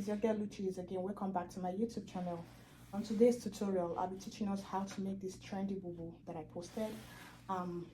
is your girl Luchi again. Welcome back to my YouTube channel. On today's tutorial, I'll be teaching us how to make this trendy boubou that I posted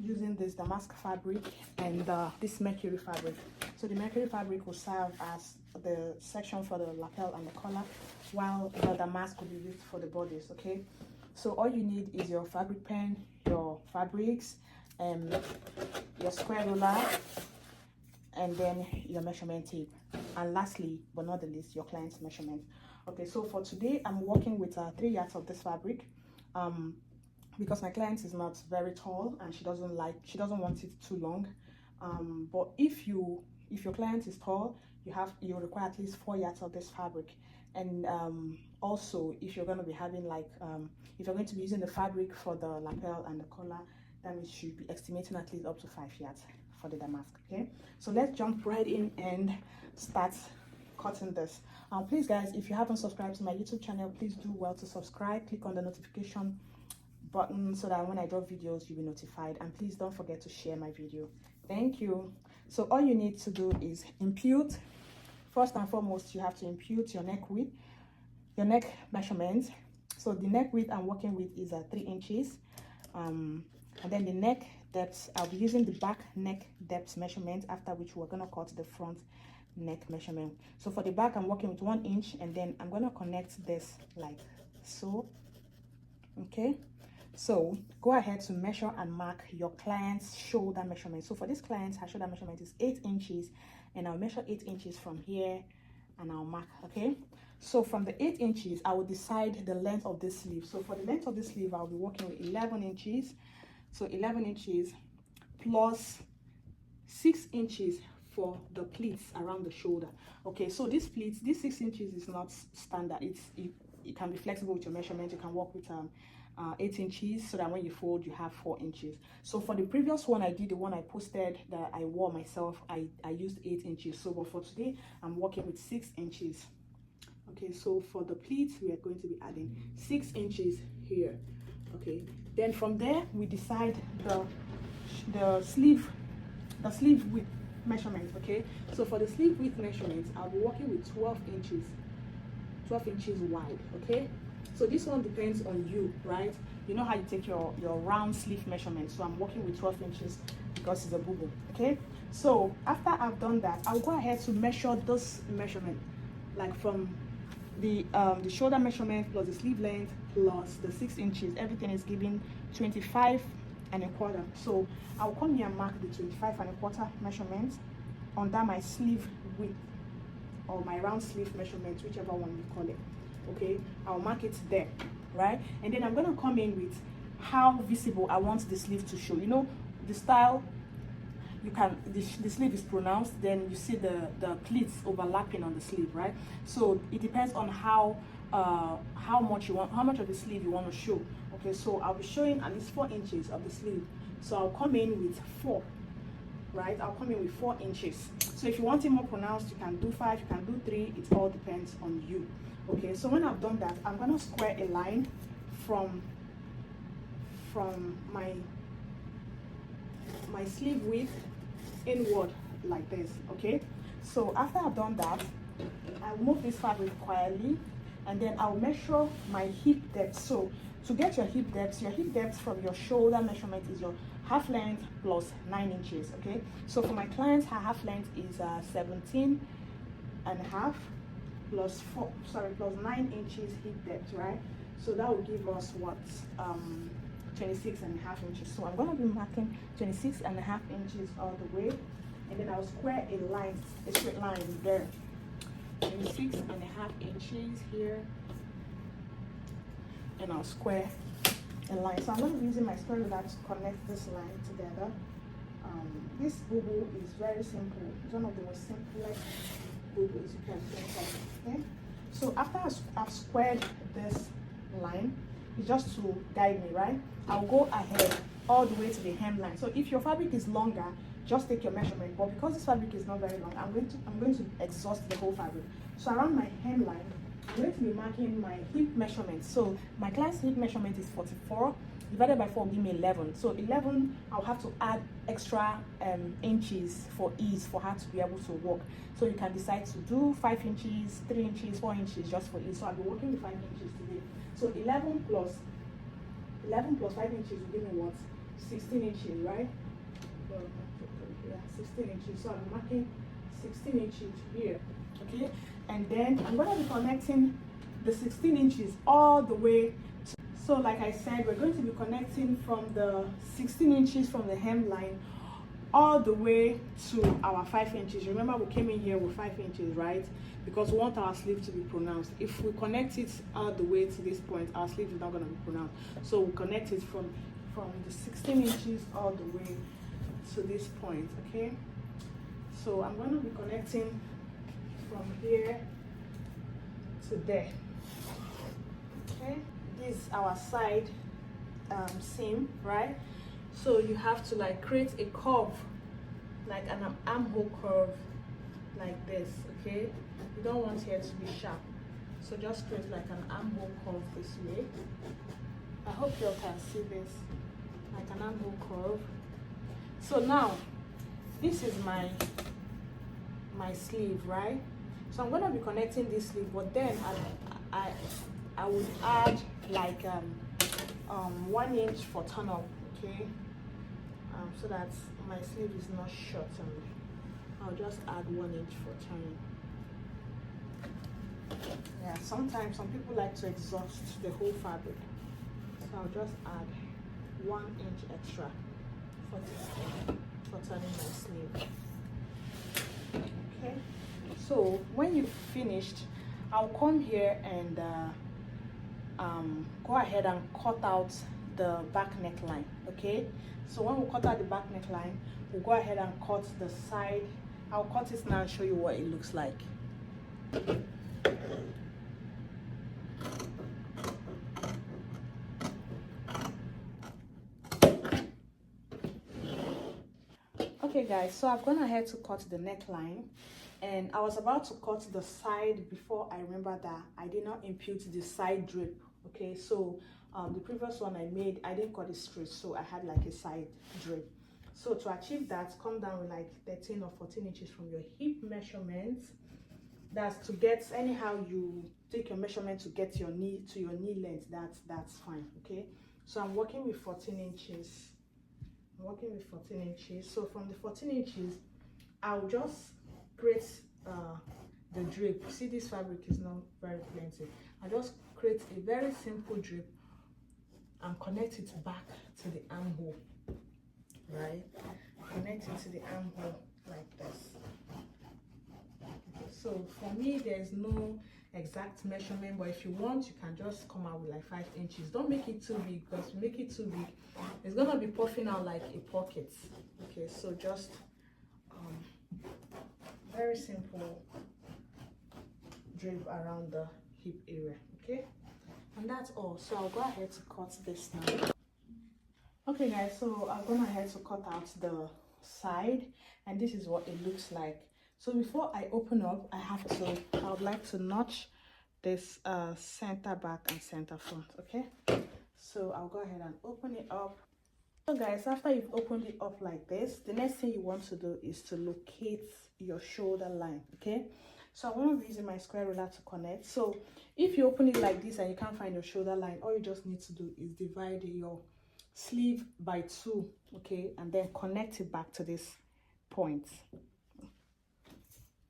using this damask fabric and this mercury fabric. So the mercury fabric will serve as the section for the lapel and the collar, while the damask will be used for the bodice. Okay, so all you need is your fabric pen, your fabrics, your square ruler, and then your measurement tape, and lastly but not the least, your client's measurement. Okay, so for today I'm working with 3 yards of this fabric because my client is not very tall and she doesn't want it too long. But if your client is tall, you require at least 4 yards of this fabric. And also, if you're going to be having if you're going to be using the fabric for the lapel and the collar, then we should be estimating at least up to 5 yards for the damask. Okay, so let's jump right in and start cutting this. Please guys, if you haven't subscribed to my YouTube channel, please do well to subscribe. Click on the notification button so that when I drop videos you'll be notified, and please don't forget to share my video. Thank you. So all you need to do is impute. First and foremost, you have to impute your neck width, your neck measurement. So the neck width I'm working with is 3 inches, and then the neck depth, I'll be using the back neck depth measurement, after which we're going to cut the front neck measurement. So for the back I'm working with 1 inch, and then I'm going to connect this like so. Okay, so go ahead to measure and mark your client's shoulder measurement. So for this client, her shoulder measurement is 8 inches, and I'll measure 8 inches from here and I'll mark. Okay, so from the 8 inches I will decide the length of this sleeve. So for the length of the sleeve I'll be working with 11 inches. So 11 inches plus 6 inches for the pleats around the shoulder. Okay, so this 6 inches is not standard. It can be flexible with your measurement. You can work with 8 inches, so that when you fold you have 4 inches. So for the previous one I did, the one I posted that I wore myself, I used 8 inches. So but for today I'm working with 6 inches. Okay, so for the pleats we are going to be adding 6 inches here. Okay, then from there we decide the sleeve width measurement. Okay, so for the sleeve width measurement I'll be working with 12 inches wide. Okay, so this one depends on you, right? You know how you take your round sleeve measurement. So I'm working with 12 inches because it's a boubou. Okay, so after I've done that, I'll go ahead to measure this measurement, like from the shoulder measurement plus the sleeve length plus the 6 inches. Everything is giving 25 and a quarter. So I'll come here and mark the 25 and a quarter measurement under my sleeve width, or my round sleeve measurement, whichever one you call it. Okay, I'll mark it there, right? And then I'm going to come in with how visible I want the sleeve to show. You know, the style, you can, the sleeve is pronounced, then you see the pleats overlapping on the sleeve, right? So it depends on how much of the sleeve you want to show. Okay, so I'll be showing at least 4 inches of the sleeve. So I'll come in with 4, right? I'll come in with 4 inches. So if you want it more pronounced, you can do 5, you can do 3. It all depends on you. Okay, so when I've done that, I'm going to square a line from my sleeve width inward like this. Okay, so after I've done that, I'll move this fabric quietly, and then I'll measure my hip depth. So to get your hip depth from your shoulder measurement is your half length plus 9 inches. Okay, so for my client, her half length is 17 and a half plus 9 inches hip depth, right? So that will give us what, 26 and a half inches. So I'm going to be marking 26 and a half inches all the way, and then I'll square a straight line there. 26 and a half inches here, and I'll square a line. So I'm going to be using my square ruler to connect this line together. This boubou is very simple. It's one of the most simplest boubous you can think of. Okay, so after I've squared this line, it's just to guide me, right? I'll go ahead all the way to the hemline. So if your fabric is longer, just take your measurement, but because this fabric is not very long, I'm going to exhaust the whole fabric. So around my hemline, I'm going to be marking my hip measurement. So my client's hip measurement is 44, divided by 4 will give me 11. So 11, I'll have to add extra inches for ease for her to be able to walk. So you can decide to do 5 inches, 3 inches, 4 inches just for ease. So I'll be working with 5 inches today. So 11 plus 5 inches will give me what? 16 inches, right? Yeah, 16 inches. So I'm marking 16 inches here, okay? And then I'm going to be connecting the 16 inches all the way. So like I said, we're going to be connecting from the 16 inches from the hemline all the way to our 5 inches. Remember, we came in here with 5 inches, right? Because we want our sleeve to be pronounced. If we connect it all the way to this point, our sleeve is not going to be pronounced. So we connect it from the 16 inches all the way to this point, okay? So I'm going to be connecting from here to there, okay? This is our side seam, right? So you have to like create a curve, like an armhole curve like this, okay? You don't want here to be sharp, so just create like an armhole curve this way. I hope you all can see this, like an armhole curve. So now this is my sleeve, right? So I'm going to be connecting this sleeve, but then I would add like 1 inch for turn up, okay? So that my sleeve is not shortened. I'll just add 1 inch for turning. Yeah, sometimes some people like to exhaust the whole fabric, so I'll just add 1 inch extra for turning my sleeve. Okay, so when you've finished, I'll come here and go ahead and cut out the back neckline, okay? So when we cut out the back neckline, we'll go ahead and cut the side. I'll cut it now and show you what it looks like. Okay guys, so I've gone ahead to cut the neckline, and I was about to cut the side before I remember that I did not impute the side drape, okay? So the previous one I made, I didn't cut it straight, so I had like a side drape. So to achieve that, come down with like 13 or 14 inches from your hip measurement. That's to get, anyhow you take your measurement to get your knee to your knee length, that's fine, okay? So I'm working with 14 inches. I'm working with 14 inches. So from the 14 inches, I'll just create the drape. See, this fabric is not very plenty. I just create a very simple drape and connect it back to the armhole, right? Connect it to the armhole like this. Okay, so for me, there's no exact measurement, but if you want, you can just come out with like 5 inches. Don't make it too big, because if you make it too big, it's gonna be puffing out like a pocket. Okay, so just very simple drape around the hip area, okay? And that's all. So I'll go ahead to cut this now. Okay guys, so I'm going ahead to cut out the side, and this is what it looks like. So before I open up, I would like to notch this center back and center front, okay? So I'll go ahead and open it up. So guys, after you've opened it up like this, the next thing you want to do is to locate your shoulder line, okay? So I'm going to be using my square ruler to connect. So if you open it like this and you can't find your shoulder line, all you just need to do is divide your sleeve by 2, okay, and then connect it back to this point.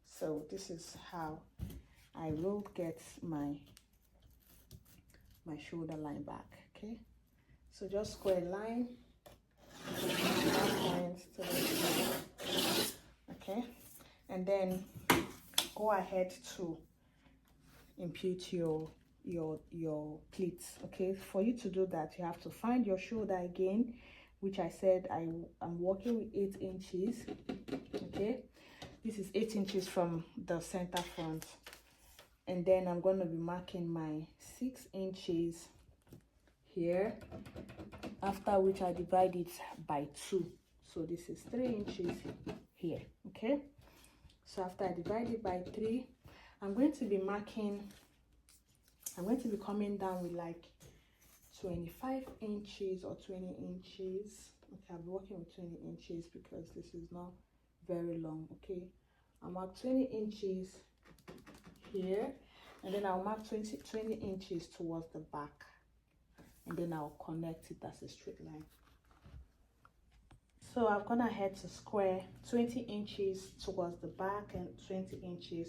So this is how I will get my shoulder line back, okay? So just square line, okay, and then go ahead to impute your pleats, okay? For you to do that, you have to find your shoulder again, which I said I'm working with 8 inches, okay? This is 8 inches from the center front, and then I'm going to be marking my 6 inches here, after which I divide it by 2. So this is 3 inches here, okay? So after I divide it by 3, I'm going to be coming down with like 25 inches or 20 inches. Okay, I'll be working with 20 inches because this is not very long. Okay, I'll mark 20 inches here, and then I'll mark 20 inches towards the back, and then I'll connect it as a straight line. So I'm gonna head to square 20 inches towards the back and 20 inches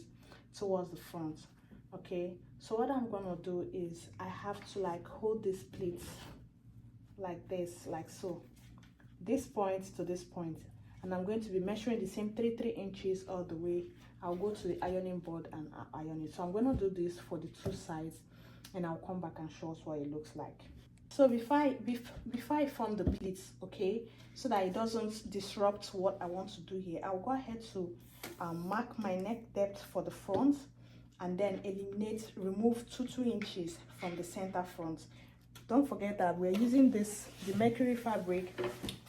towards the front. Okay, so what I'm gonna do is I have to like hold this pleat like this, like so, this point to this point, and I'm going to be measuring the same 3 inches all the way. I'll go to the ironing board and iron it. So I'm going to do this for the two sides, and I'll come back and show us what it looks like. So before I form the pleats, okay, so that it doesn't disrupt what I want to do here, I'll go ahead to mark my neck depth for the front, and then remove 2 inches from the center front. Don't forget that we're using the mercury fabric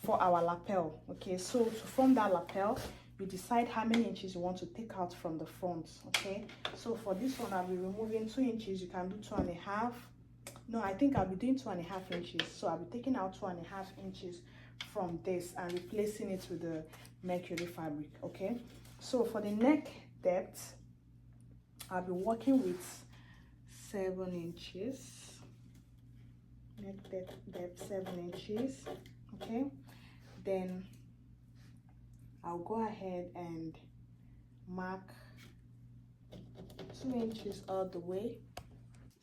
for our lapel. Okay, so to form that lapel, you decide how many inches you want to take out from the front. Okay, so for this one, I'll be removing 2 inches. You can do 2.5. No, I think I'll be doing 2.5 inches. So I'll be taking out 2.5 inches from this and replacing it with the mercury fabric. Okay, so for the neck depth, I'll be working with 7 inches. Neck depth 7 inches. Okay, then I'll go ahead and mark 2 inches all the way.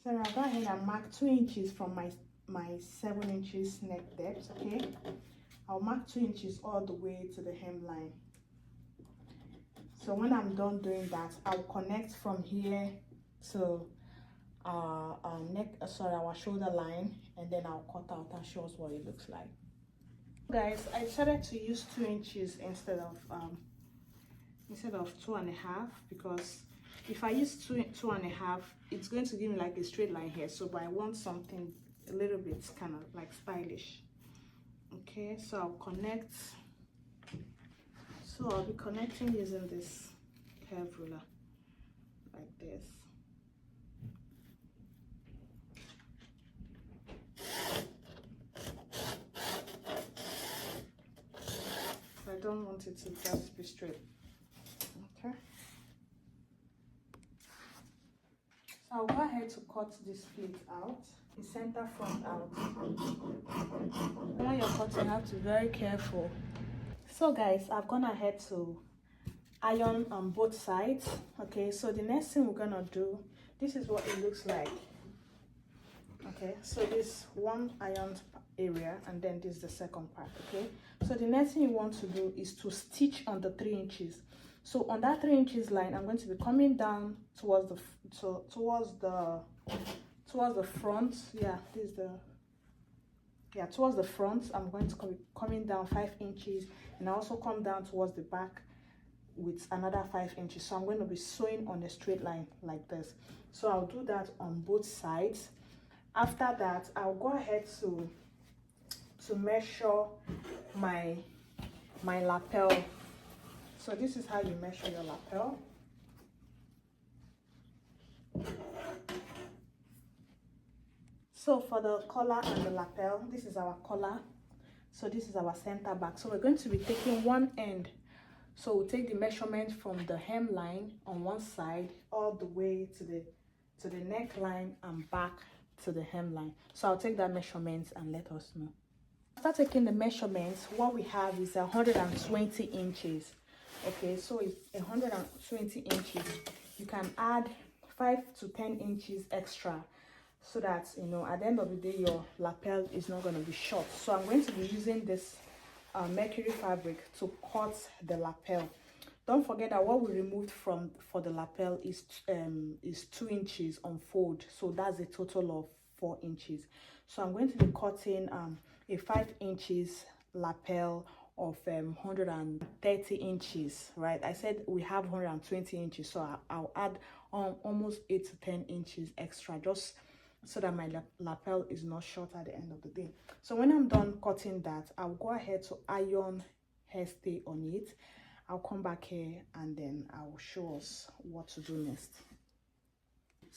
So I'll go ahead and mark 2 inches from my 7 inches neck depth. Okay, I'll mark 2 inches all the way to the hemline. So when I'm done doing that, I'll connect from here to our shoulder line, and then I'll cut out and show us what it looks like. Guys, I decided to use 2 inches instead of 2.5, because if I use 2.5, it's going to give me like a straight line here. So but I want something a little bit kind of like stylish. Okay, so I'll connect. So I'll be connecting using this curve ruler like this. I don't want it to just be straight. Okay, so I'll go ahead to cut this pleat out, the center front out. When you're cutting, you have to be very careful. So guys, I've gone ahead to iron on both sides. Okay, so the next thing we're gonna do, this is what it looks like. Okay, so this one ironed area, and then this is the second part. Okay, so the next thing you want to do is to stitch on the 3 inches. So on that 3 inches line, I'm going to be coming down towards the front. Yeah, this is towards the front. I'm going to be coming down 5 inches, and I also come down towards the back with another 5 inches. So I'm going to be sewing on a straight line like this. So I'll do that on both sides. After that, I'll go ahead to measure my lapel. So this is how you measure your lapel. So for the collar and the lapel, this is our collar. So this is our center back. So we're going to be taking one end. So we'll take the measurement from the hemline on one side all the way to the neckline and back to the hemline. So I'll take that measurement and let us know. After taking the measurements, what we have is 120 inches. Okay, so it's 120 inches. You can add 5 to 10 inches extra, so that, you know, at the end of the day, your lapel is not going to be short. So I'm going to be using this mercury fabric to cut the lapel. Don't forget that what we removed for the lapel is 2 inches on fold, so that's a total of 4 inches. So I'm going to be cutting a 5 inches lapel of 130 inches, right? I said we have 120 inches, so I'll add almost 8 to 10 inches extra, just so that my lapel is not short at the end of the day. So when I'm done cutting that, I'll go ahead to iron hairstay on it. I'll come back here and then I'll show us what to do next.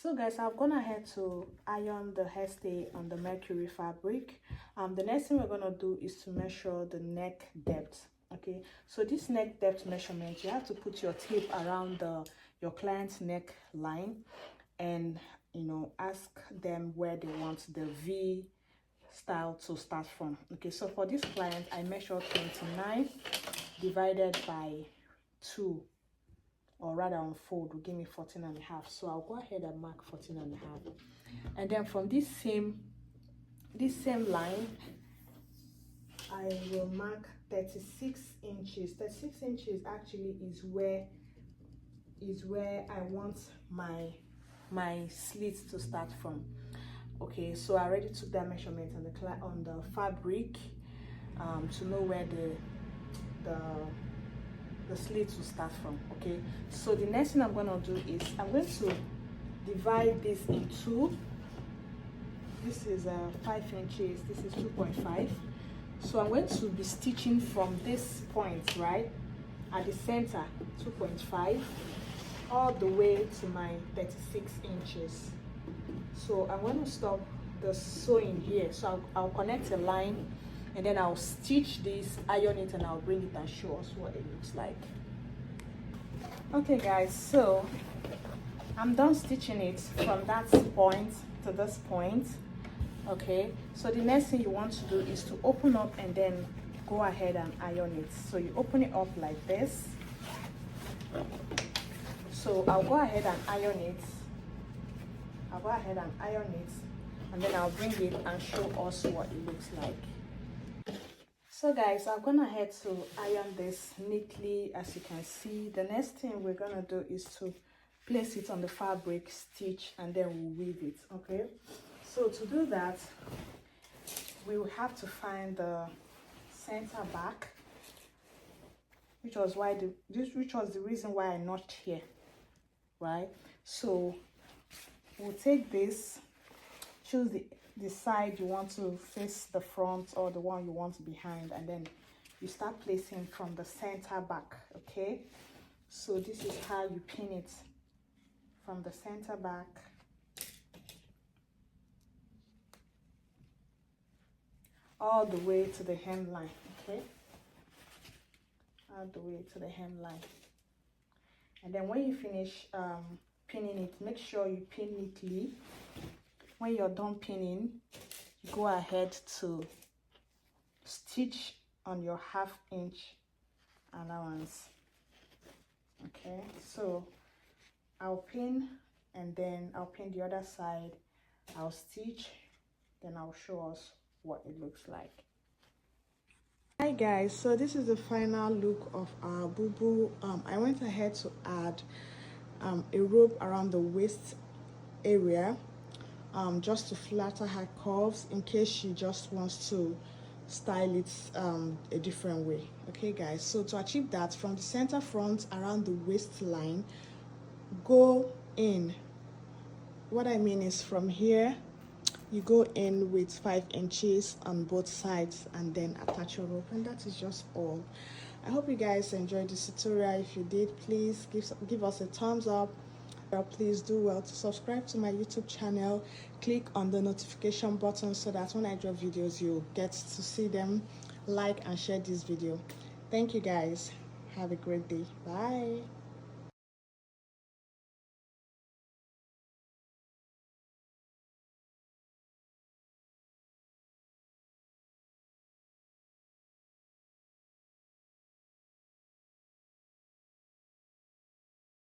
So guys, I've gone ahead to iron the hairstay on the mercury fabric. The next thing we're gonna do is to measure the neck depth. Okay, so this neck depth measurement, you have to put your tape around your client's neck line, and you know, ask them where they want the V style to start from. Okay, so for this client, I measured 29 divided by 2, or rather on fold will give me 14 and a half. So I'll go ahead and mark 14 and a half, and then from this same line I will mark 36 inches. 36 inches actually is where I want my slits to start from. Okay, so I already took that measurement on the fabric to know where the slits will start from. Okay, so the next thing I'm going to do is I'm going to divide this in 2. This is 5 inches, this is 2.5. So I'm going to be stitching from this point right at the center, 2.5, all the way to my 36 inches. So I'm going to stop the sewing here. So I'll connect a line, and then I'll stitch this, iron it, and I'll bring it and show us what it looks like. Okay guys, so I'm done stitching it from that point to this point. Okay, so the next thing you want to do is to open up and then go ahead and iron it. So you open it up like this. So I'll go ahead and iron it. And then I'll bring it and show us what it looks like. So guys, I've gone ahead to iron this neatly. As you can see, the next thing we're gonna do is to place it on the fabric, stitch, and then we'll weave it. Okay, so to do that, we will have to find the center back, which was the reason why I notched here, right? So we'll take this, choose the side you want to face the front or the one you want behind, and then you start placing from the center back. Okay, so this is how you pin it, from the center back all the way to the hemline. Okay, all the way to the hemline. And then when you finish pinning it, make sure you pin neatly. When you're done pinning, go ahead to stitch on your 1/2 inch allowance. Okay, so I'll pin, and then I'll pin the other side, I'll stitch, then I'll show us what it looks like. Hi guys, so this is the final look of our boubou. I went ahead to add a rope around the waist area, just to flatter her curves in case she just wants to style it a different way. Okay guys, so to achieve that, from the center front around the waistline, go in. What I mean is, from here you go in with 5 inches on both sides and then attach your rope, and that is just all. I hope you guys enjoyed this tutorial. If you did, please give us a thumbs up. Please do well to subscribe to my YouTube channel. Click on the notification button so that when I drop videos, you'll get to see them. Like and share this video. Thank you guys. Have a great day. Bye.